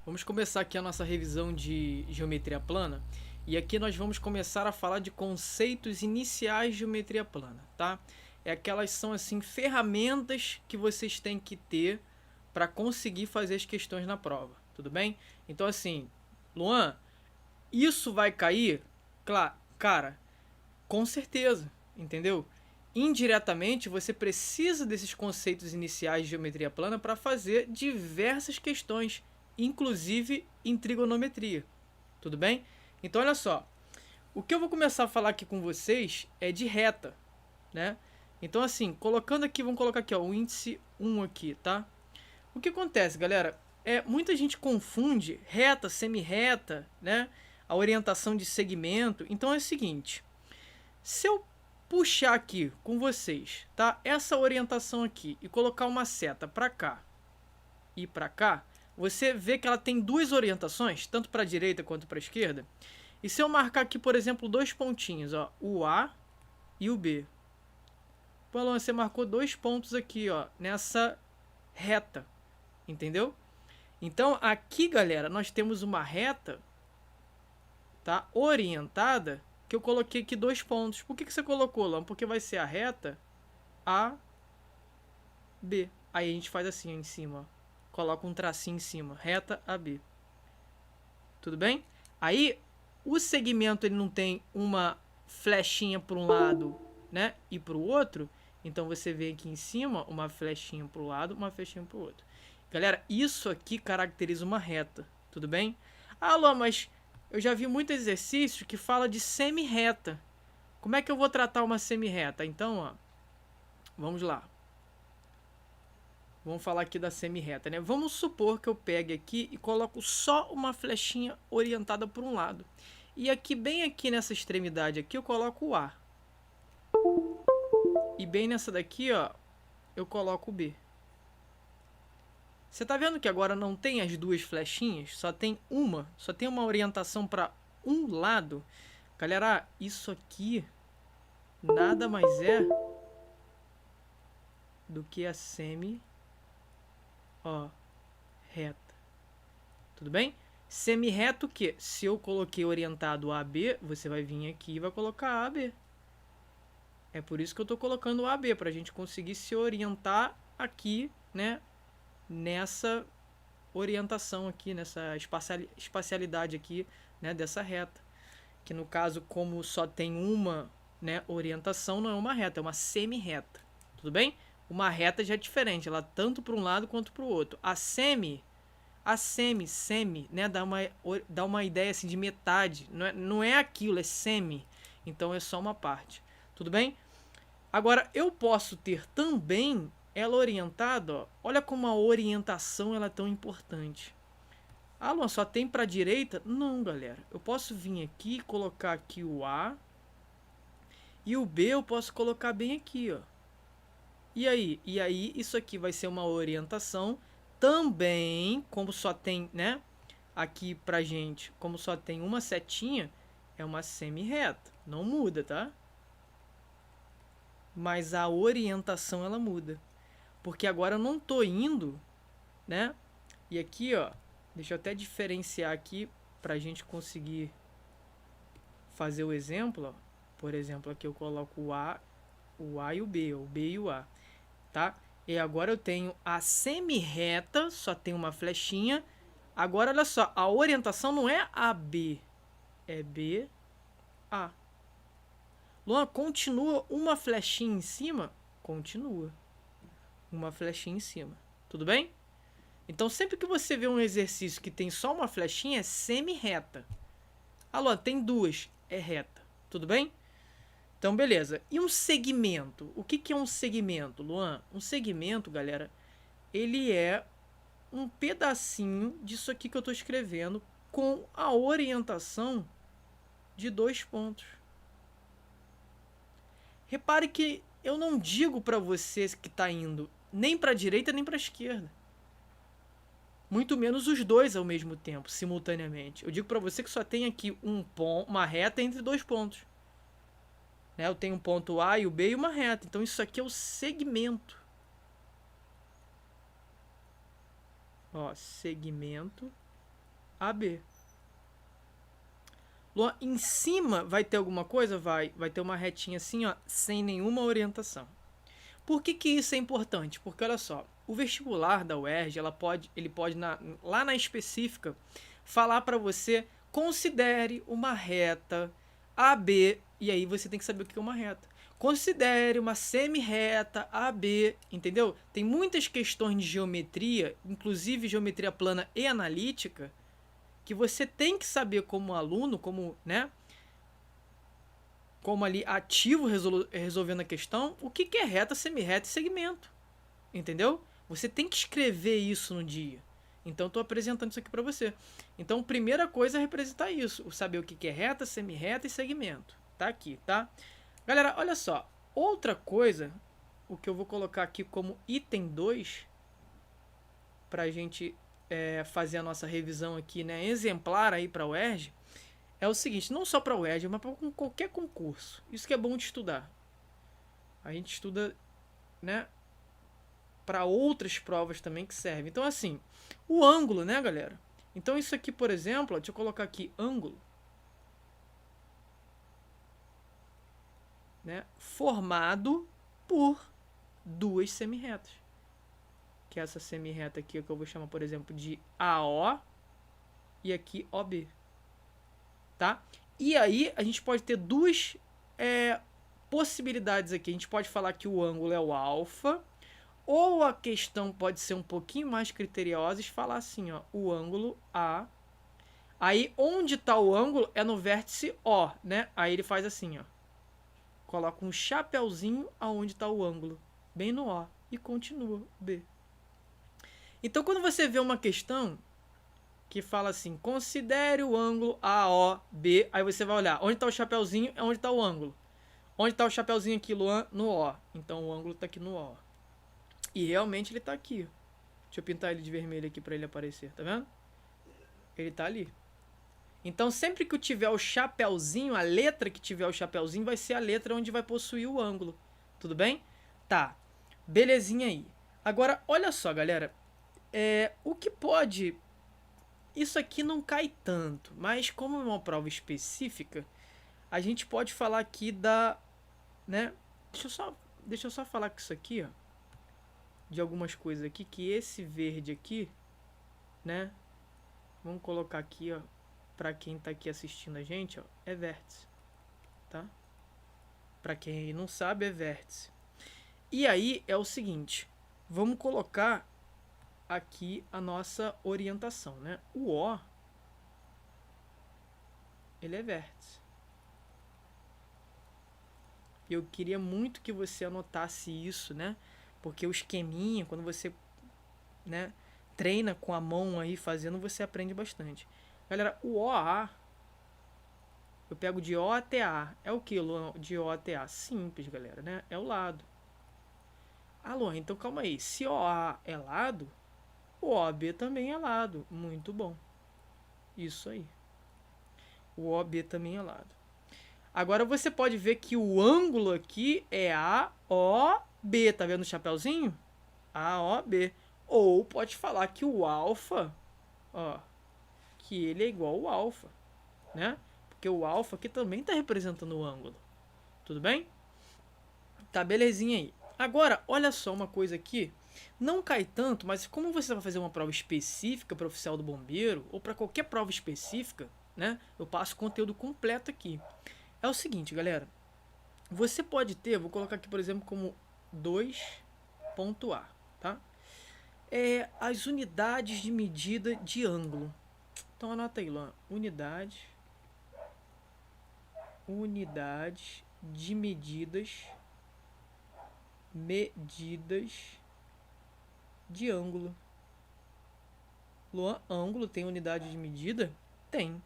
Vamos começar aqui a nossa revisão de geometria plana. E aqui nós vamos começar a falar de conceitos iniciais de geometria plana, tá? Aquelas são assim ferramentas que vocês têm que ter para conseguir fazer as questões na prova, tudo bem? Então assim, Luan, isso vai cair? Claro, cara, com certeza, entendeu? Indiretamente, você precisa desses conceitos iniciais de geometria plana para fazer diversas questões, inclusive em trigonometria. Tudo bem? Então, olha só. O que eu vou começar a falar aqui com vocês é de reta, né? Então, assim, colocando aqui, vamos colocar aqui, ó, o índice 1 aqui, tá? O que acontece, galera? Muita gente confunde reta, semi-reta, né? A orientação de segmento. Então é o seguinte, se eu puxar aqui com vocês, tá? Essa orientação aqui e colocar uma seta para cá e para cá, você vê que ela tem duas orientações, tanto para a direita quanto para a esquerda. E se eu marcar aqui, por exemplo, dois pontinhos, ó, o A e o B. Pô, você marcou dois pontos aqui, ó, nessa reta, entendeu? Então, aqui, galera, nós temos uma reta, tá? Orientada, que eu coloquei aqui dois pontos. Por que você colocou, Lão? Porque vai ser a reta A, B. Aí a gente faz assim, ó, em cima, ó. Coloca um tracinho em cima, reta AB. Tudo bem? Aí, o segmento ele não tem uma flechinha para um lado, né, e para o outro. Então, você vê aqui em cima uma flechinha para o lado, uma flechinha para o outro. Galera, isso aqui caracteriza uma reta, tudo bem? Ah, Lô, mas eu já vi muito exercício que fala de semi-reta. Como é que eu vou tratar uma semi-reta? Então, ó, vamos lá. Vamos falar aqui da semi-reta, né? Vamos supor que eu pegue aqui e coloco só uma flechinha orientada para um lado. E aqui, bem aqui nessa extremidade aqui, eu coloco o A. E bem nessa daqui, ó, eu coloco o B. Você tá vendo que agora não tem as duas flechinhas? Só tem uma orientação para um lado. Galera, isso aqui nada mais é do que a semi, ó, reta. Tudo bem? Semi-reto que se eu coloquei orientado AB, você vai vir aqui e vai colocar AB. É por isso que eu estou colocando o AB, para a gente conseguir se orientar aqui, né? Nessa orientação aqui, nessa espacialidade aqui, né? Dessa reta. Que no caso, como só tem uma, né, orientação, não é uma reta, é uma semi-reta. Tudo bem? Uma reta já é diferente, ela tanto para um lado quanto para o outro. A semi, né, dá uma ideia assim de metade. Não é aquilo, é semi. Então é só uma parte. Tudo bem? Agora, eu posso ter também ela orientada, ó, olha como a orientação ela é tão importante. Ah, Luan, só tem para a direita? Não, galera. Eu posso vir aqui e colocar aqui o A. E o B eu posso colocar bem aqui, ó. E aí isso aqui vai ser uma orientação também, como só tem, né, aqui pra gente, como só tem uma setinha, é uma semi-reta. Não muda, tá? Mas a orientação ela muda. Porque agora eu não tô indo, né? E aqui, ó, deixa eu até diferenciar aqui pra gente conseguir fazer o exemplo, ó. Por exemplo, aqui eu coloco o A e o B e o A, tá? E agora eu tenho a semi-reta, só tem uma flechinha. Agora, olha só, a orientação não é AB, é BA. Luan, continua uma flechinha em cima? Continua. Uma flechinha em cima. Tudo bem? Então, sempre que você vê um exercício que tem só uma flechinha, é semi-reta. Ah, Luan, tem duas, é reta. Tudo bem? Então, beleza. E um segmento? O que é um segmento, Luan? Um segmento, galera, ele é um pedacinho disso aqui que eu estou escrevendo com a orientação de dois pontos. Repare que eu não digo para você que está indo nem para a direita nem para a esquerda. Muito menos os dois ao mesmo tempo, simultaneamente. Eu digo para você que só tem aqui uma reta entre dois pontos. Né? Eu tenho um ponto A e o B e uma reta. Então isso aqui é o segmento. Ó, segmento AB. Luan, em cima vai ter alguma coisa? Vai ter uma retinha assim, ó, sem nenhuma orientação. Por que isso é importante? Porque olha só, o vestibular da UERJ, ele pode lá na específica falar para você, considere uma reta AB, e aí você tem que saber o que é uma reta. Considere uma semi-reta AB, entendeu? Tem muitas questões de geometria, inclusive geometria plana e analítica, que você tem que saber como aluno, como, né, como ali ativo resolvendo a questão, o que é reta, semi-reta e segmento, entendeu? Você tem que escrever isso no dia. Então, estou apresentando isso aqui para você. Então, primeira coisa é representar isso, saber o que é reta, semi-reta e segmento. Tá aqui, tá? Galera, olha só. Outra coisa, o que eu vou colocar aqui como item 2, para a gente fazer a nossa revisão aqui, né, exemplar aí para a UERJ, é o seguinte, não só para a UERJ, mas para qualquer concurso. Isso que é bom de estudar. A gente estuda, né, para outras provas também que servem. Então, assim, o ângulo, né, galera? Então, isso aqui, por exemplo, deixa eu colocar aqui ângulo, né, formado por duas semirretas. Que é essa semirreta aqui, que eu vou chamar, por exemplo, de AO e aqui OB. Tá? E aí, a gente pode ter duas possibilidades aqui. A gente pode falar que o ângulo é o alfa, ou a questão pode ser um pouquinho mais criteriosa e falar assim, ó, o ângulo A. Aí, onde está o ângulo é no vértice O, né? Aí ele faz assim, ó. Coloca um chapéuzinho aonde está o ângulo, bem no O, e continua B. Então, quando você vê uma questão que fala assim, considere o ângulo AOB, aí você vai olhar, onde está o chapéuzinho é onde está o ângulo. Onde está o chapéuzinho aqui, Luan? No O. Então, o ângulo está aqui no O. E realmente ele está aqui. Deixa eu pintar ele de vermelho aqui para ele aparecer, tá vendo? Ele está ali. Então, sempre que eu tiver o chapéuzinho, a letra que tiver o chapéuzinho vai ser a letra onde vai possuir o ângulo. Tudo bem? Tá. Belezinha aí. Agora, olha só, galera. O que pode... Isso aqui não cai tanto, mas como é uma prova específica, a gente pode falar aqui da... né? Deixa eu só falar com isso aqui, ó. De algumas coisas aqui, que esse verde aqui, né? Vamos colocar aqui, ó. Pra quem tá aqui assistindo a gente, ó, é vértice, tá? Pra quem não sabe, é vértice. E aí é o seguinte, vamos colocar aqui a nossa orientação, né? O O, ele é vértice. Eu queria muito que você anotasse isso, né? Porque o esqueminha, quando você, né, treina com a mão aí fazendo, você aprende bastante. Galera, o OA, eu pego de O até A. É o que, Luan? De O até A? Simples, galera, né? É o lado. Ah, Luan, então calma aí. Se OA é lado, o OB também é lado. Muito bom. Isso aí. O OB também é lado. Agora você pode ver que o ângulo aqui é AOB. Tá vendo o chapéuzinho? AOB. Ou pode falar que o alfa, ó, que ele é igual ao alfa, né? Porque o alfa aqui também está representando o ângulo. Tudo bem? Tá, belezinha aí. Agora, olha só uma coisa aqui. Não cai tanto, mas como você vai fazer uma prova específica para oficial do bombeiro, ou para qualquer prova específica, né? Eu passo conteúdo completo aqui. É o seguinte, galera. Você pode ter, vou colocar aqui, por exemplo, como 2.A, tá? As unidades de medida de ângulo. Então anota aí, Luan. Unidades de medidas de ângulo. Luan, ângulo tem unidade de medida? Tem.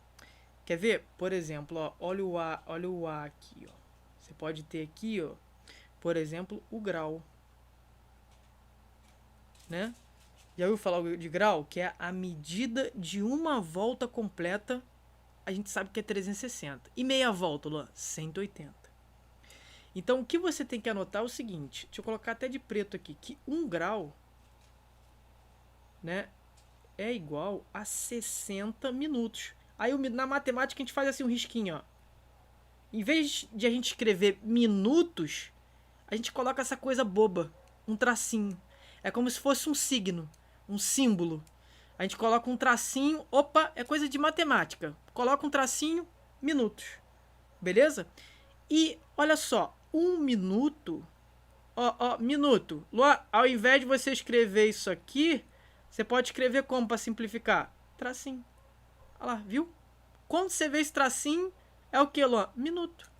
Quer ver? Por exemplo, ó, olha o A aqui, ó. Você pode ter aqui, ó, por exemplo, o grau, né? Já ouviu falar de grau? Que é a medida de uma volta completa. A gente sabe que é 360. E meia volta, Luan? 180. Então, o que você tem que anotar é o seguinte. Deixa eu colocar até de preto aqui. Que 1 grau, né, é igual a 60 minutos. Aí na matemática a gente faz assim um risquinho, ó. Em vez de a gente escrever minutos, a gente coloca essa coisa boba, um tracinho. É como se fosse um signo, um símbolo. A gente coloca um tracinho, opa, é coisa de matemática. Coloca um tracinho, minutos. Beleza? E olha só, 1 minuto, minuto. Luan, ao invés de você escrever isso aqui, você pode escrever como para simplificar? Tracinho. Olha lá, viu? Quando você vê esse tracinho, é o que, Luan? Minuto.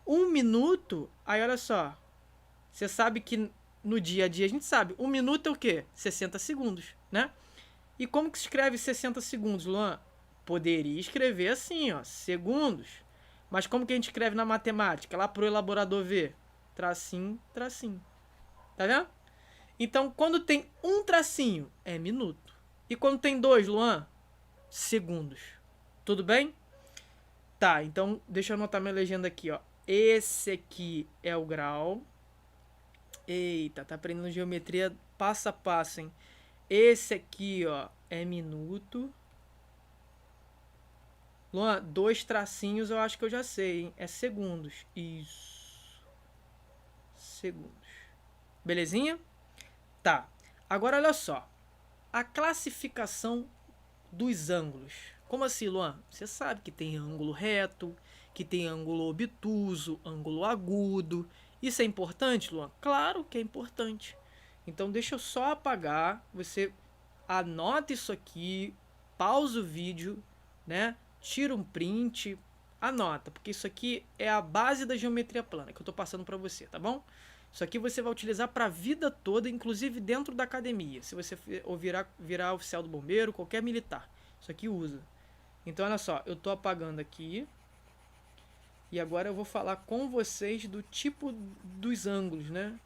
1 minuto, aí olha só. Você sabe que no dia a dia a gente sabe. 1 minuto é o quê? 60 segundos, né? E como que se escreve 60 segundos, Luan? Poderia escrever assim, ó, segundos. Mas como que a gente escreve na matemática? Lá pro elaborador ver. Tracinho, tracinho. Tá vendo? Então, quando tem um tracinho, é minuto. E quando tem dois, Luan? Segundos. Tudo bem? Tá, então deixa eu anotar minha legenda aqui, ó. Esse aqui é o grau. Eita, tá aprendendo geometria passo a passo, hein? Esse aqui, ó, é minuto. Luan, 2 tracinhos eu acho que eu já sei, hein? É segundos. Isso. Segundos. Belezinha? Tá. Agora olha só. A classificação dos ângulos. Como assim, Luan? Você sabe que tem ângulo reto, que tem ângulo obtuso, ângulo agudo. Isso é importante, Luan? Claro que é importante. Então deixa eu só apagar. Você anota isso aqui, pausa o vídeo, né? Tira um print, anota, porque isso aqui é a base da geometria plana que eu estou passando para você, tá bom? Isso aqui você vai utilizar para a vida toda, inclusive dentro da academia. Se você virar oficial do bombeiro, qualquer militar, isso aqui usa. Então olha só, eu estou apagando aqui. E agora eu vou falar com vocês do tipo dos ângulos, né?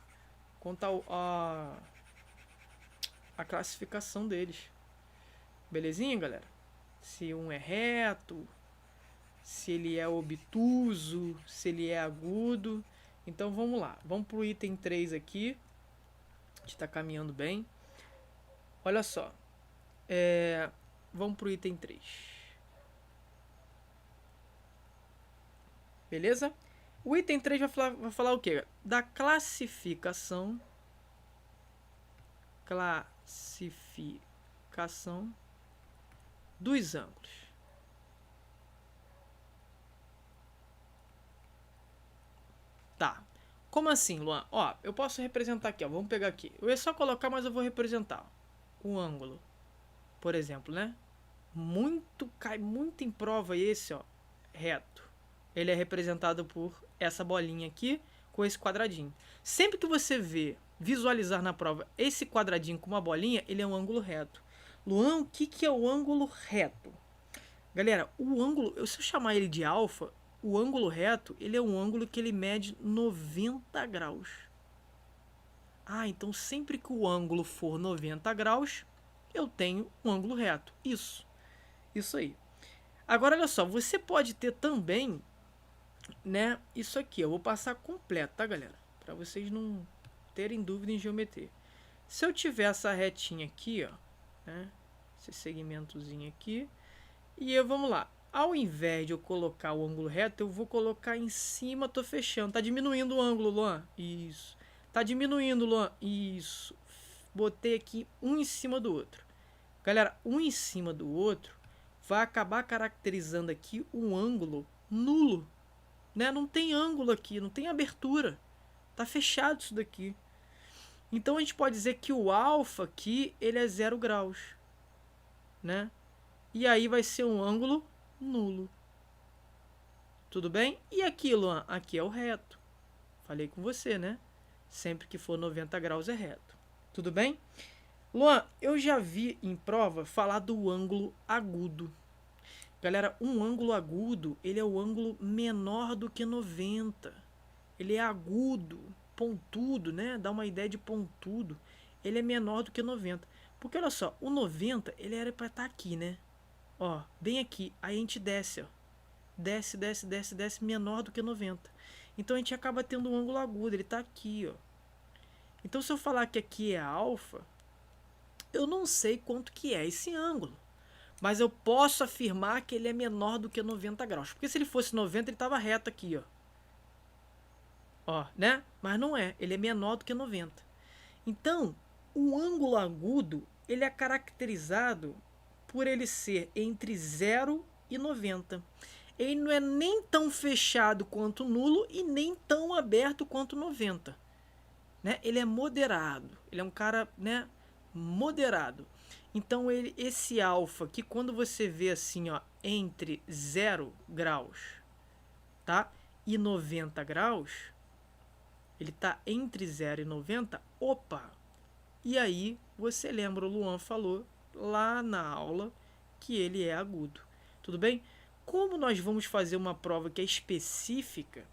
Quanto a classificação deles. Belezinha, galera? Se um é reto, se ele é obtuso, se ele é agudo. Então vamos lá, vamos pro item 3 aqui. A gente tá caminhando bem. Olha só, vamos pro item 3. Beleza? O item 3 vai falar o quê? Da classificação dos ângulos. Tá. Como assim, Luan? Ó, eu posso representar aqui, ó. Vamos pegar aqui. Eu ia só colocar, mas eu vou representar. O ângulo, por exemplo, né? Cai muito em prova esse, ó, reto. Ele é representado por essa bolinha aqui com esse quadradinho. Sempre que você visualizar na prova esse quadradinho com uma bolinha, ele é um ângulo reto. Luan, o que é o ângulo reto? Galera, o ângulo, se eu chamar ele de alfa, o ângulo reto, ele é um ângulo que ele mede 90 graus. Ah, então sempre que o ângulo for 90 graus, eu tenho um ângulo reto. Isso aí. Agora, olha só, você pode ter também, né, isso aqui. Eu vou passar completo, tá, galera? Para vocês não terem dúvida em geometria. Se eu tiver essa retinha aqui, ó, né, esse segmentozinho aqui, e vamos lá. Ao invés de eu colocar o ângulo reto, eu vou colocar em cima, tô fechando. Tá diminuindo o ângulo, Luan. Isso. Tá diminuindo, Luan. Isso. Botei aqui um em cima do outro. Galera, um em cima do outro vai acabar caracterizando aqui um ângulo nulo. Né? Não tem ângulo aqui, não tem abertura. Tá fechado isso daqui. Então a gente pode dizer que o alfa aqui, ele é 0 graus. Né? E aí vai ser um ângulo nulo. Tudo bem? E aqui, Luan? Aqui é o reto. Falei com você, né? Sempre que for 90 graus é reto. Tudo bem? Luan, eu já vi em prova falar do ângulo agudo. Galera, um ângulo agudo, ele é o ângulo menor do que 90. Ele é agudo, pontudo, né? Dá uma ideia de pontudo. Ele é menor do que 90. Porque olha só, o 90, ele era para estar aqui, né? Ó, bem aqui. Aí a gente desce, ó. Desce, desce, desce, desce, menor do que 90. Então a gente acaba tendo um ângulo agudo, ele tá aqui, ó. Então se eu falar que aqui é alfa, eu não sei quanto que é esse ângulo, mas eu posso afirmar que ele é menor do que 90 graus. Porque se ele fosse 90, ele estava reto aqui, ó. Ó, né? Mas não é, ele é menor do que 90. Então, o ângulo agudo, ele é caracterizado por ele ser entre 0 e 90. Ele não é nem tão fechado quanto nulo e nem tão aberto quanto 90. Né? Ele é moderado, ele é um cara, né, moderado. Então esse alfa que quando você vê assim, ó, entre 0 graus, tá? E 90 graus, ele tá entre 0 e 90, opa! E aí você lembra, o Luan falou lá na aula que ele é agudo. Tudo bem? Como nós vamos fazer uma prova que é específica,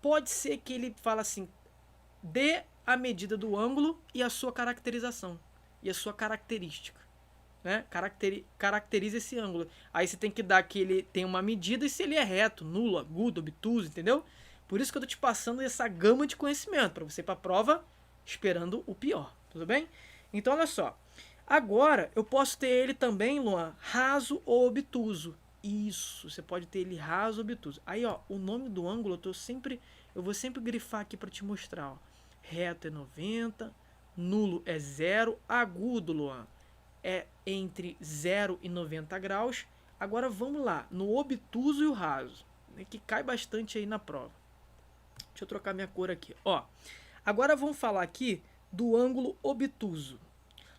pode ser que ele fale assim, dê a medida do ângulo e a sua caracterização e a sua característica, né? Caracteriza esse ângulo. Aí você tem que dar que ele tem uma medida e se ele é reto, nulo, agudo, obtuso, entendeu? Por isso que eu tô te passando essa gama de conhecimento para você ir para a prova esperando o pior, tudo bem? Então olha só. Agora eu posso ter ele também, Luan, raso ou obtuso. Isso, você pode ter ele raso ou obtuso. Aí, ó, o nome do ângulo eu vou sempre grifar aqui para te mostrar, ó. Reto é 90, nulo é 0, agudo, Luan, é entre 0 e 90 graus. Agora vamos lá, no obtuso e o raso, né, que cai bastante aí na prova. Deixa eu trocar minha cor aqui, ó. Agora vamos falar aqui do ângulo obtuso.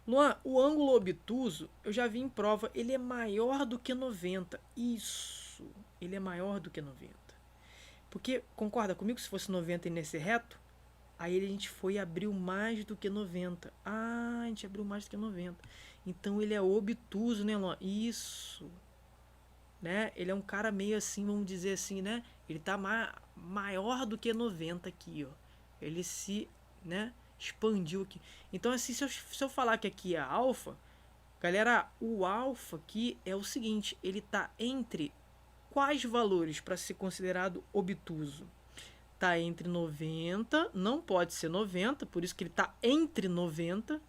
Luan, o ângulo obtuso, eu já vi em prova, ele é maior do que 90. Isso, ele é maior do que 90. Porque, concorda comigo, se fosse 90 e nesse reto, aí a gente foi e abriu mais do que 90. Ah, a gente abriu mais do que 90. Então ele é obtuso, né, Luan? Isso. Né? Ele é um cara meio assim, vamos dizer assim, né? Ele tá maior do que 90 aqui, ó. Ele se, né, expandiu aqui. Então, assim, se eu falar que aqui é alfa, galera, o alfa aqui é o seguinte, ele tá entre quais valores para ser considerado obtuso? Tá entre 90, não pode ser 90, por isso que ele tá entre 90.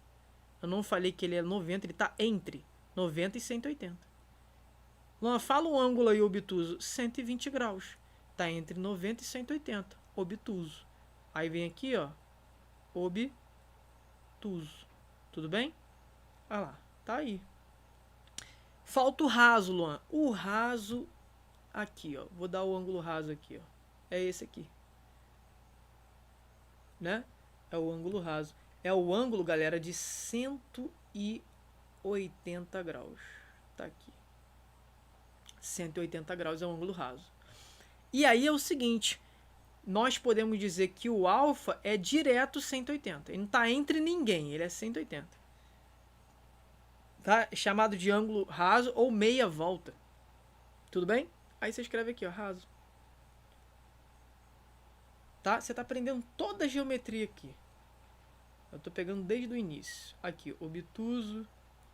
Eu não falei que ele é 90, ele tá entre 90 e 180. Luan, fala o ângulo aí obtuso, 120 graus. Tá entre 90 e 180, obtuso. Aí vem aqui, ó, obtuso. Tudo bem? Olha lá, tá aí. Falta o raso, Luan. O raso aqui, ó. Vou dar o ângulo raso aqui, ó. É esse aqui. Né? É o ângulo raso. É o ângulo, galera, de 180 graus. Tá aqui. 180 graus é o ângulo raso. E aí é o seguinte, nós podemos dizer que o alfa é direto 180. Ele não está entre ninguém, ele é 180. Tá? Chamado de ângulo raso ou meia volta. Tudo bem? Aí você escreve aqui, ó, raso. Tá? Você está aprendendo toda a geometria aqui. Eu estou pegando desde o início. Aqui, obtuso,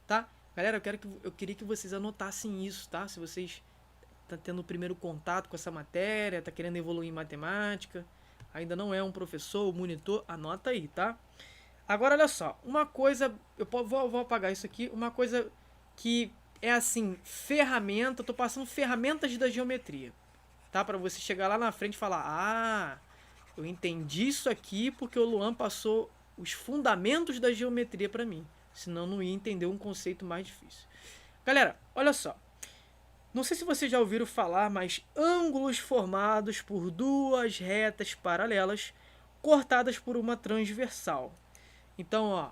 tá? Galera, eu queria que vocês anotassem isso, tá? Se vocês estão tendo o primeiro contato com essa matéria, tá querendo evoluir em matemática, ainda não é um professor, monitor, anota aí, tá? Agora, olha só, uma coisa, vou apagar isso aqui, uma coisa que é assim, ferramenta, eu tô passando ferramentas da geometria, tá? Para você chegar lá na frente e falar, ah, eu entendi isso aqui porque o Luan passou os fundamentos da geometria para mim, senão não ia entender um conceito mais difícil. Galera, olha só, não sei se vocês já ouviram falar, mas ângulos formados por duas retas paralelas cortadas por uma transversal. Então, ó,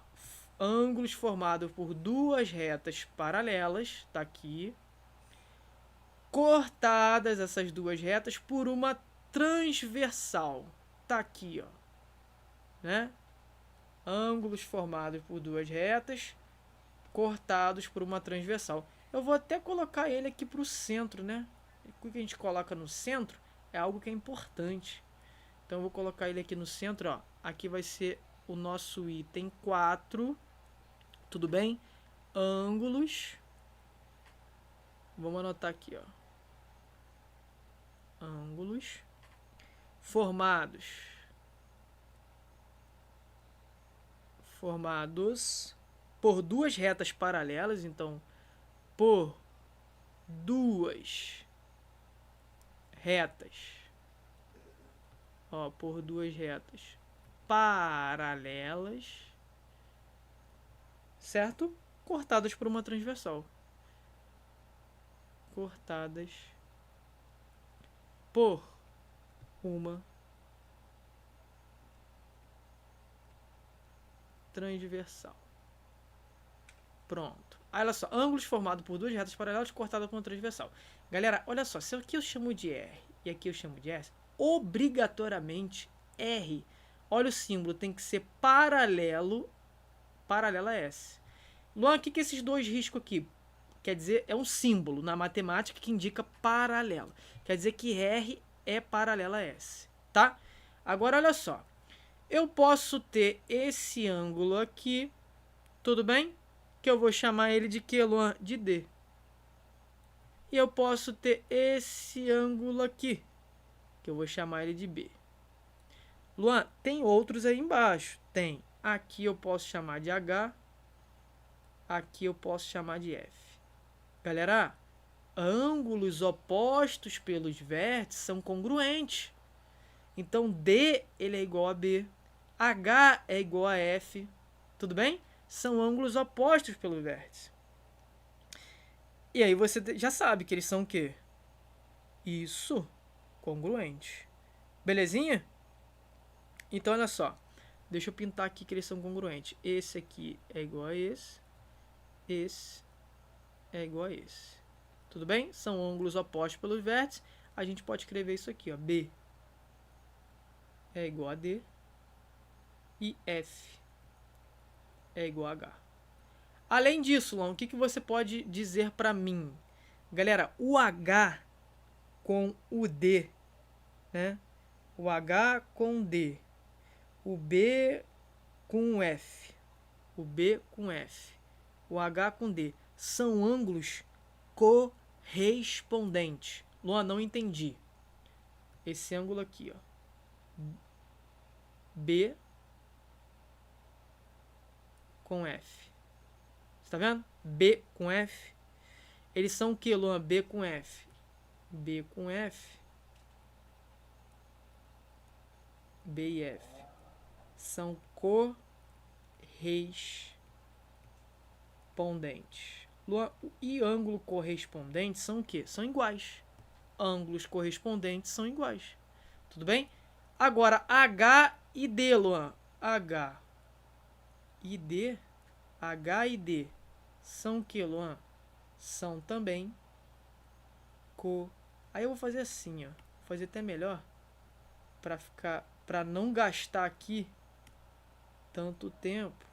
ângulos formados por duas retas paralelas, tá aqui, cortadas essas duas retas por uma transversal, tá aqui, ó, né? Ângulos formados por duas retas cortados por uma transversal. Eu vou até colocar ele aqui para o centro, né? O que a gente coloca no centro é algo que é importante. Então eu vou colocar ele aqui no centro, ó. Aqui vai ser o nosso item 4. Tudo bem? Ângulos. Vamos anotar aqui, ó. Ângulos formados por duas retas paralelas, então por duas retas, ó, por duas retas paralelas, certo? Cortadas por uma transversal. Cortadas por uma transversal. Pronto. Aí, olha só, ângulos formados por duas retas paralelas cortadas por uma transversal. Galera, olha só, se aqui eu chamo de R e aqui eu chamo de S, obrigatoriamente R, olha o símbolo, tem que ser paralelo a S. Luan, o que é esses dois riscos aqui? Quer dizer, é um símbolo na matemática que indica paralelo. Quer dizer que R é paralela a S, tá? Agora, olha só. Eu posso ter esse ângulo aqui, tudo bem? Que eu vou chamar ele de que, Luan? De D. E eu posso ter esse ângulo aqui, que eu vou chamar ele de B. Luan, tem outros aí embaixo. Tem. Aqui eu posso chamar de H. Aqui eu posso chamar de F. Galera, ângulos opostos pelos vértices são congruentes. Então, D ele é igual a B. H é igual a F. Tudo bem? São ângulos opostos pelo vértice. E aí você já sabe que eles são o quê? Isso, congruentes. Belezinha? Então, olha só. Deixa eu pintar aqui que eles são congruentes. Esse aqui é igual a esse. Esse é igual a esse. Tudo bem? São ângulos opostos pelos vértices. A gente pode escrever isso aqui, ó. B é igual a D. E F é igual a H. Além disso, Luan, o que você pode dizer para mim? Galera, o H com o D, né? O H com D. O B com o F. O B com F. O H com D. São ângulos correspondentes. Luan, não entendi. Esse ângulo aqui, ó. B com F. Você tá vendo? B com F. Eles são o que, Luan? B com F. B com F. B e F. São correspondentes. Luan, e ângulo correspondente são o que? São iguais. Ângulos correspondentes são iguais. Tudo bem? Agora, H e D, Luan. H e D. H e D são o que, Luan? São também Aí eu vou fazer assim, ó. Vou fazer até melhor para não gastar aqui tanto tempo.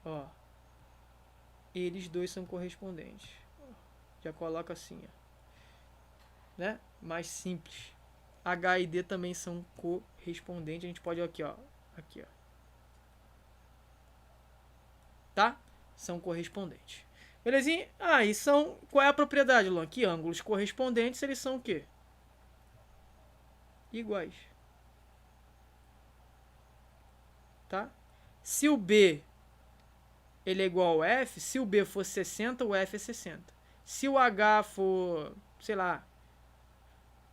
Ó. Eles dois são correspondentes. Já coloca assim, ó. Né? Mais simples. H e D também são correspondentes. A gente pode aqui, ó. Aqui, ó. Tá? São correspondentes. Belezinha? Ah, e são... Qual é a propriedade, Luan? Que ângulos correspondentes, eles são o quê? Iguais. Tá? Se o B ele é igual ao F, se o B for 60, o F é 60. Se o H for, sei lá,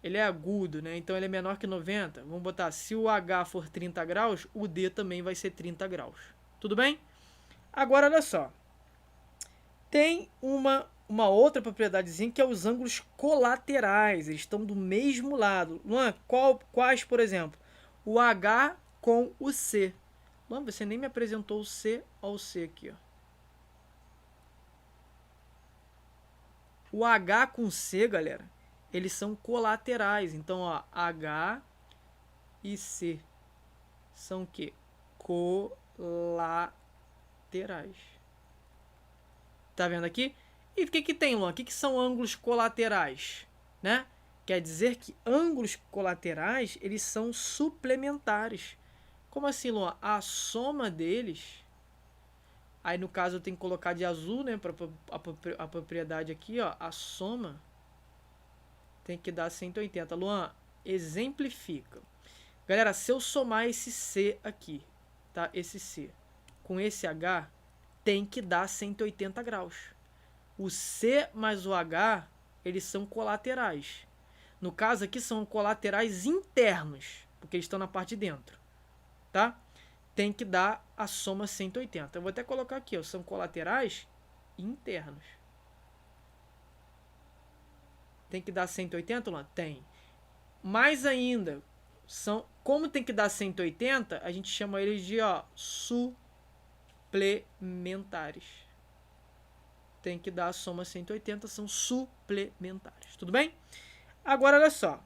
ele é agudo, né? Então ele é menor que 90. Vamos botar, se o H for 30 graus, o D também vai ser 30 graus. Tudo bem? Agora, olha só. Tem uma outra propriedadezinha que é os ângulos colaterais. Eles estão do mesmo lado. Luan, quais, por exemplo? O H com o C. Luan, você nem me apresentou o C. Olha o C aqui, ó. O H com C, galera, eles são colaterais. Então, ó, H e C são o quê? Colaterais. Tá vendo aqui? E o que tem, Luan? O que são ângulos colaterais? Né? Quer dizer que ângulos colaterais, eles são suplementares. Como assim, Luan? A soma deles... Aí, no caso, eu tenho que colocar de azul, né? Para a propriedade aqui, ó. A soma tem que dar 180. Luan, exemplifica. Galera, se eu somar esse C aqui, tá? Esse C com esse H, tem que dar 180 graus. O C mais o H, eles são colaterais. No caso aqui são colaterais internos, porque eles estão na parte de dentro, tá? Tem que dar a soma 180. Eu vou até colocar aqui, ó, são colaterais internos. Tem que dar 180, Luan? Tem. Mais ainda, como tem que dar 180, a gente chama eles de suplementares. Tem que dar a soma 180, são suplementares. Tudo bem? Agora, olha só.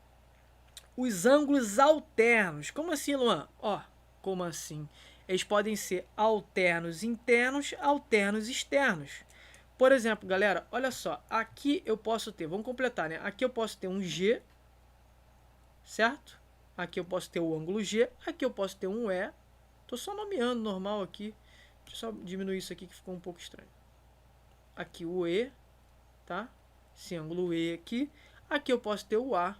Os ângulos alternos. Como assim, Luan? Como assim? Eles podem ser alternos internos, alternos externos. Por exemplo, galera, olha só. Aqui eu posso ter, vamos completar, né? Aqui eu posso ter um G, certo? Aqui eu posso ter o ângulo G, aqui eu posso ter um E. Tô só nomeando normal aqui. Deixa eu só diminuir isso aqui que ficou um pouco estranho. Aqui o E, tá? Esse ângulo E aqui. Aqui eu posso ter o A.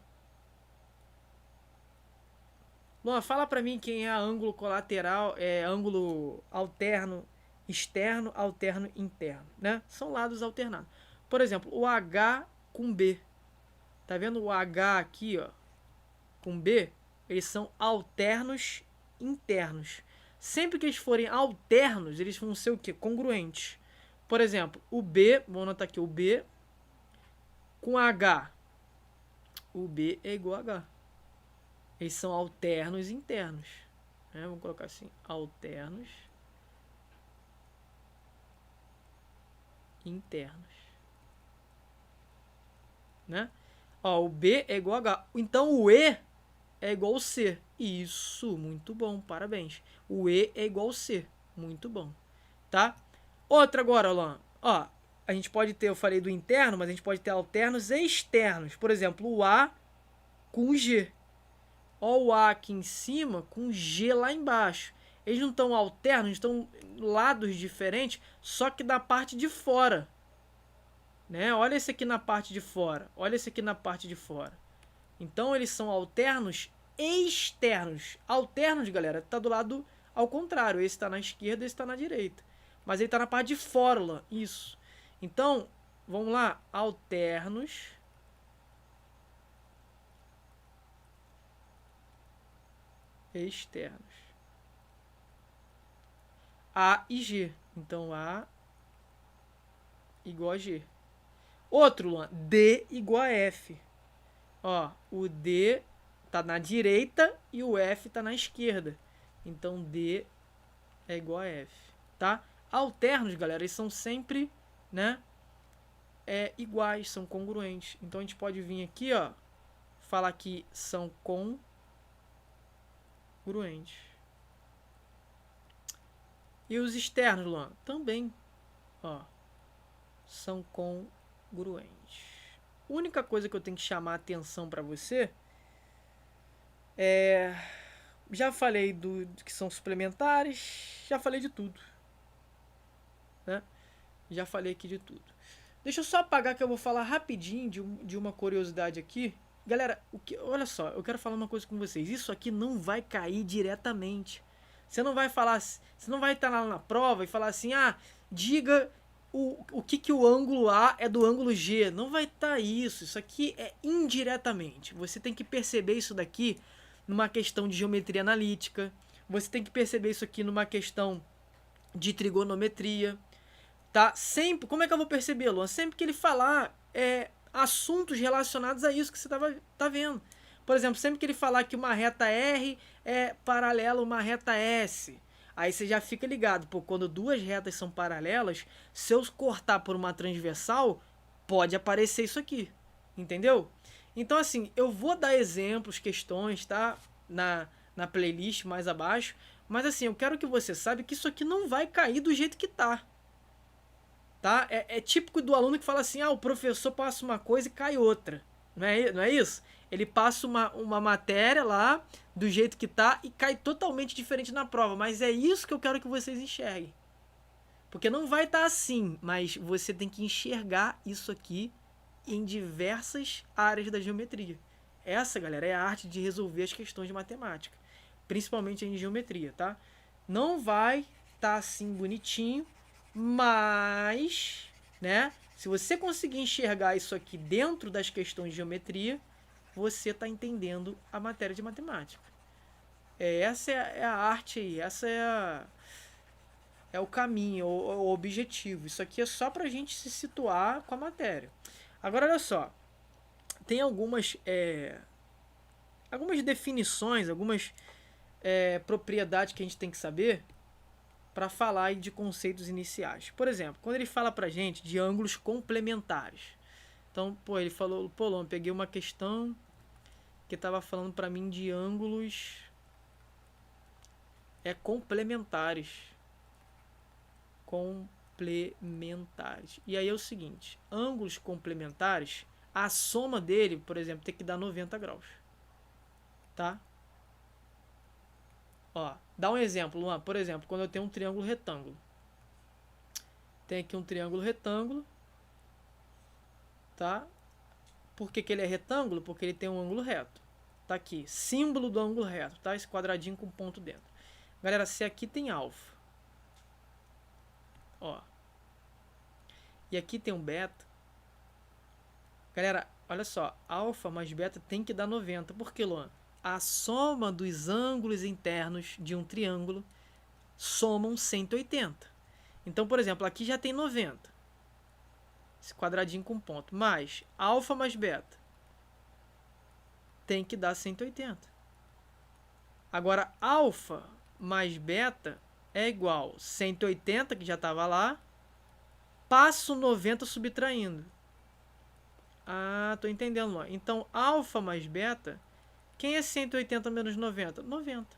Luan, fala pra mim quem é ângulo colateral, ângulo alterno externo, alterno interno, né? São lados alternados. Por exemplo, o H com B. Tá vendo o H aqui, ó, com B? Eles são alternos internos. Sempre que eles forem alternos, eles vão ser o quê? Congruentes. Por exemplo, o B, vamos anotar aqui, o B com H. O B é igual a H. Eles são alternos internos. Né? Vamos colocar assim, alternos internos. Né? O B é igual a H. Então o E é igual ao C. Isso, muito bom, parabéns. O E é igual ao C. Muito bom. Tá? Outra agora, Alan. A gente pode ter, eu falei do interno, mas a gente pode ter alternos externos. Por exemplo, o A com o G. O A aqui em cima com o G lá embaixo. Eles não estão alternos, estão lados diferentes, só que da parte de fora. Né? Olha esse aqui na parte de fora. Olha esse aqui na parte de fora. Então eles são alternos externos. Alternos, galera, tá do lado ao contrário. Esse está na esquerda, esse está na direita. Mas ele está na parte de fora. Isso. Então, vamos lá. Alternos externos. A e G. Então, A igual a G. Outro, Luan. D igual a F. O D tá na direita e o F tá na esquerda. Então, D é igual a F. Tá? Alternos, galera, eles são sempre, né, iguais, são congruentes. Então, a gente pode vir aqui, falar que são congruentes. E os externos, Luan, também, são congruentes. A única coisa que eu tenho que chamar a atenção para você já falei do que são suplementares, já falei de tudo, né? Já falei aqui de tudo. Deixa eu só apagar que eu vou falar rapidinho de uma curiosidade aqui. Galera, olha só, eu quero falar uma coisa com vocês. Isso aqui não vai cair diretamente. Você não vai falar, você não vai estar lá na prova e falar assim, diga o que o ângulo A é do ângulo G. Não vai estar isso. Isso aqui é indiretamente. Você tem que perceber isso daqui numa questão de geometria analítica. Você tem que perceber isso aqui numa questão de trigonometria. Tá? Sempre, como é que eu vou perceber, Luan? Sempre que ele falar assuntos relacionados a isso que você tá vendo. Por exemplo, sempre que ele falar que uma reta R é paralela a uma reta S, aí você já fica ligado, quando duas retas são paralelas, se eu cortar por uma transversal, pode aparecer isso aqui, entendeu? Então, assim, eu vou dar exemplos, questões, tá? Na playlist mais abaixo, mas assim, eu quero que você saiba que isso aqui não vai cair do jeito que tá. Tá? É típico do aluno que fala assim, o professor passa uma coisa e cai outra. Não é isso? Ele passa uma matéria lá, do jeito que tá, e cai totalmente diferente na prova. Mas é isso que eu quero que vocês enxerguem. Porque não vai estar assim, mas você tem que enxergar isso aqui em diversas áreas da geometria. Essa, galera, é a arte de resolver as questões de matemática. Principalmente em geometria, tá? Não vai estar assim bonitinho, Mas, né, se você conseguir enxergar isso aqui dentro das questões de geometria, você está entendendo a matéria de matemática. Essa é a arte aí, essa é o caminho, o objetivo. Isso aqui é só para a gente se situar com a matéria. Agora, olha só, tem algumas definições, algumas propriedades que a gente tem que saber para falar aí de conceitos iniciais. Por exemplo, quando ele fala para a gente de ângulos complementares. Então, pô, ele falou, pô, Lom, peguei uma questão que estava falando para mim de ângulos complementares. Complementares. E aí é o seguinte, ângulos complementares, a soma dele, por exemplo, tem que dar 90 graus. Tá? Ó, dá um exemplo, Luan. Por exemplo, quando eu tenho um triângulo retângulo. Tem aqui um triângulo retângulo. Tá? Por que ele é retângulo? Porque ele tem um ângulo reto. Tá aqui, símbolo do ângulo reto, tá? Esse quadradinho com ponto dentro. Galera, se aqui tem alfa, ó, e aqui tem um beta, galera, olha só, alfa mais beta tem que dar 90. Por que, Luan? A soma dos ângulos internos de um triângulo somam 180. Então, por exemplo, aqui já tem 90. Esse quadradinho com ponto. Mais alfa mais beta tem que dar 180. Agora, alfa mais beta é igual 180, que já estava lá, passo 90 subtraindo. Ah, tô entendendo. Então, alfa mais beta, quem é 180 menos 90? 90.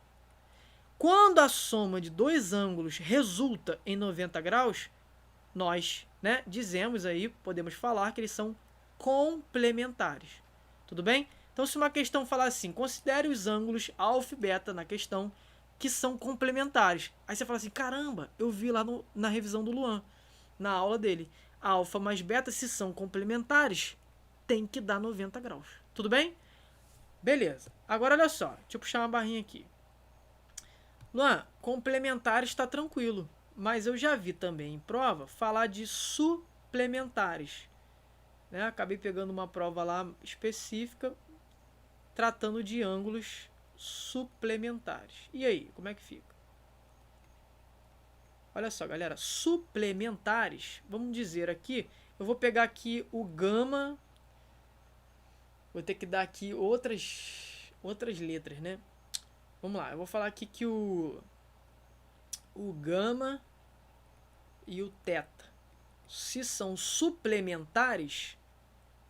Quando a soma de dois ângulos resulta em 90 graus, nós, né, dizemos aí, podemos falar que eles são complementares. Tudo bem? Então, se uma questão falar assim, considere os ângulos alfa e beta na questão que são complementares. Aí você fala assim, caramba, eu vi lá na revisão do Luan, na aula dele. Alfa mais beta, se são complementares, tem que dar 90 graus. Tudo bem? Beleza. Agora, olha só, deixa eu puxar uma barrinha aqui. Luan, complementares está tranquilo, mas eu já vi também em prova falar de suplementares. Né? Acabei pegando uma prova lá específica tratando de ângulos suplementares. E aí, como é que fica? Olha só, galera, suplementares, vamos dizer aqui, eu vou pegar aqui o gama, vou ter que dar aqui outras letras, né? Vamos lá, eu vou falar aqui que o gama e o teta, se são suplementares,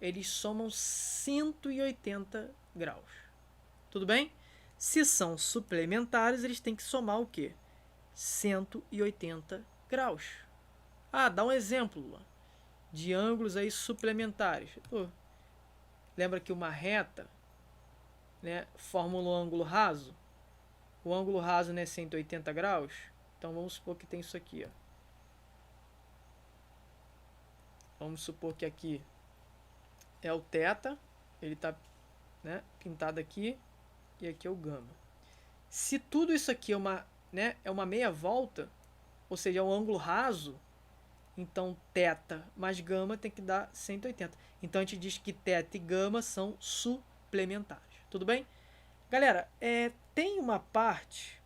eles somam 180 graus. Tudo bem? Se são suplementares, eles têm que somar o quê? 180 graus. Ah, dá um exemplo de ângulos aí suplementares. Lembra que uma reta, né, forma um ângulo raso? O ângulo raso, né, é 180 graus. Então vamos supor que tem isso aqui, ó. Vamos supor que aqui é o θ, ele está, né, pintado aqui, e aqui é o gama. Se tudo isso aqui é uma meia volta, ou seja, é um ângulo raso, então θ mais gama tem que dar 180. Então a gente diz que θ e gama são suplementares. Tudo bem? Galera, tem uma parte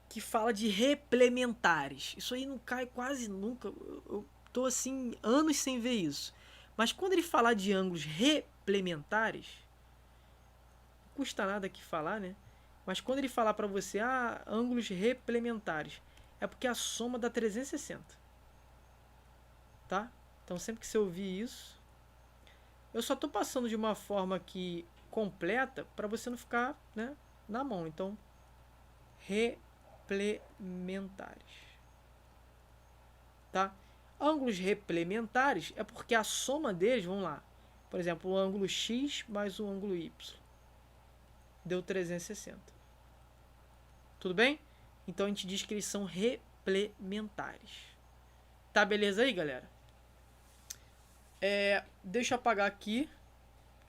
que fala de replementares. Isso aí não cai quase nunca. Eu tô assim anos sem ver isso. Mas quando ele falar de ângulos replementares, não custa nada aqui falar, né? Mas quando ele falar para você, ângulos replementares, é porque a soma dá 360. Tá? Então sempre que você ouvir isso, eu só tô passando de uma forma aqui completa para você não ficar, né, na mão. Então, replementares. Tá? Ângulos replementares é porque a soma deles, vamos lá, por exemplo, o ângulo X mais o ângulo Y deu 360. Tudo bem? Então a gente diz que eles são replementares. Tá beleza aí, galera? Deixa eu apagar aqui,